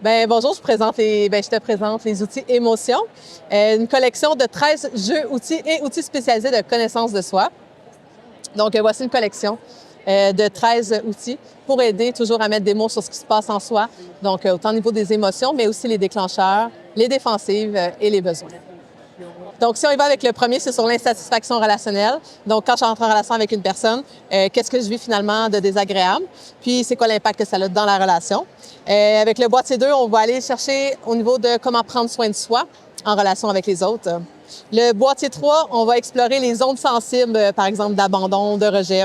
Bonjour, je te présente les outils Émotion, une collection de 13 jeux, outils et outils spécialisés de connaissance de soi. Donc, voici une collection de 13 outils pour aider toujours à mettre des mots sur ce qui se passe en soi. Donc, autant au niveau des émotions, mais aussi les déclencheurs, les défensives et les besoins. Donc, si on y va avec le premier, c'est sur l'insatisfaction relationnelle. Donc, quand j'entre en relation avec une personne, qu'est-ce que je vis finalement de désagréable? Puis, c'est quoi l'impact que ça a dans la relation? Avec le boîtier 2, on va aller chercher au niveau de comment prendre soin de soi en relation avec les autres. Le boîtier 3, on va explorer les zones sensibles, par exemple d'abandon, de rejet,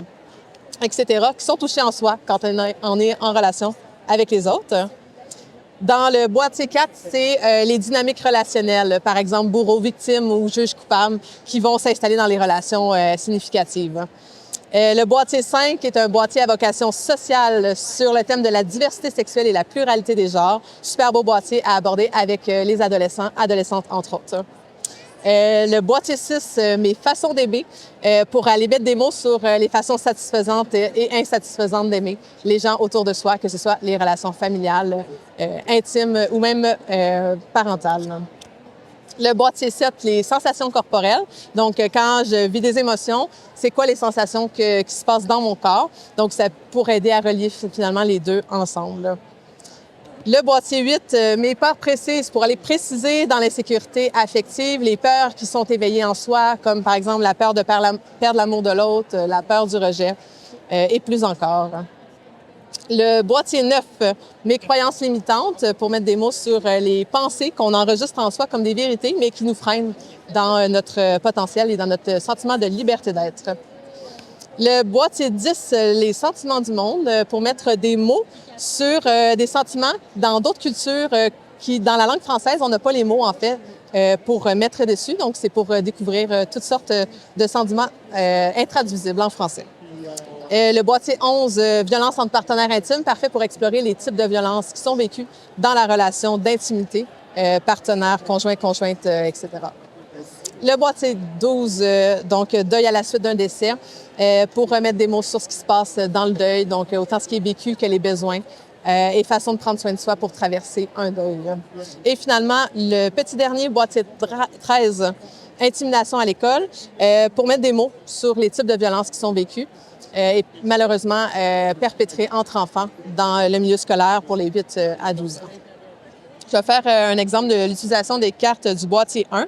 etc., qui sont touchées en soi quand on est en relation avec les autres. Dans le boîtier 4, c'est les dynamiques relationnelles, par exemple bourreau-victime ou juge-coupable, qui vont s'installer dans les relations significatives. Le boîtier 5 est un boîtier à vocation sociale sur le thème de la diversité sexuelle et la pluralité des genres. Super beau boîtier à aborder avec les adolescents, adolescentes, entre autres. Le boîtier 6, mes façons d'aimer, pour aller mettre des mots sur les façons satisfaisantes et insatisfaisantes d'aimer les gens autour de soi, que ce soit les relations familiales, intimes ou même parentales. Le boîtier 7, les sensations corporelles. Donc, quand je vis des émotions, c'est quoi les sensations qui se passent dans mon corps? Donc, ça pourrait aider à relier finalement les deux ensemble. Le boîtier 8, mes peurs précises pour aller préciser dans l'insécurité affective les peurs qui sont éveillées en soi, comme par exemple la peur de perdre l'amour de l'autre, la peur du rejet et plus encore. Le boîtier 9, mes croyances limitantes, pour mettre des mots sur les pensées qu'on enregistre en soi comme des vérités, mais qui nous freinent dans notre potentiel et dans notre sentiment de liberté d'être. Le boîtier 10, les sentiments du monde, pour mettre des mots sur des sentiments dans d'autres cultures qui, dans la langue française, on n'a pas les mots, en fait, pour mettre dessus. Donc, c'est pour découvrir toutes sortes de sentiments intraduisibles en français. Le boîtier 11, violence entre partenaires intimes, parfait pour explorer les types de violences qui sont vécues dans la relation d'intimité, partenaire, conjoint, conjointe, etc. Le boîtier 12, donc deuil à la suite d'un décès, pour remettre des mots sur ce qui se passe dans le deuil, donc autant ce qui est vécu que les besoins et façon de prendre soin de soi pour traverser un deuil. Et finalement, le petit dernier, boîtier 13, intimidation à l'école, pour mettre des mots sur les types de violences qui sont vécues et malheureusement perpétrées entre enfants dans le milieu scolaire pour les 8 à 12 ans. Je vais faire un exemple de l'utilisation des cartes du boîtier 1.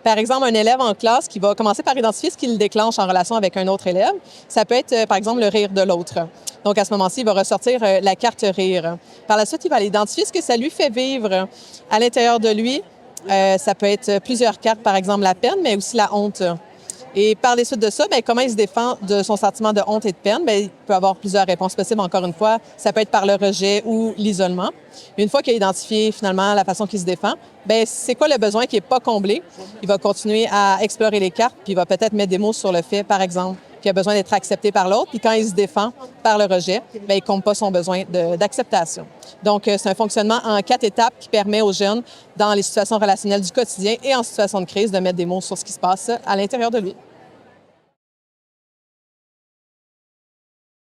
Par exemple, un élève en classe qui va commencer par identifier ce qui le déclenche en relation avec un autre élève. Ça peut être, par exemple, le rire de l'autre. Donc, à ce moment-ci, il va ressortir la carte rire. Par la suite, il va aller identifier ce que ça lui fait vivre à l'intérieur de lui. Ça peut être plusieurs cartes, par exemple, la peine, mais aussi la honte. Et par les suites de ça, comment il se défend de son sentiment de honte et de peine? Il peut avoir plusieurs réponses possibles. Encore une fois, ça peut être par le rejet ou l'isolement. Une fois qu'il a identifié finalement la façon qu'il se défend, c'est quoi le besoin qui n'est pas comblé? Il va continuer à explorer les cartes, puis il va peut-être mettre des mots sur le fait, par exemple, qu'il a besoin d'être accepté par l'autre. Puis quand il se défend par le rejet, il ne compte pas son besoin d'acceptation. Donc, c'est un fonctionnement en 4 étapes qui permet aux jeunes, dans les situations relationnelles du quotidien et en situation de crise, de mettre des mots sur ce qui se passe à l'intérieur de lui.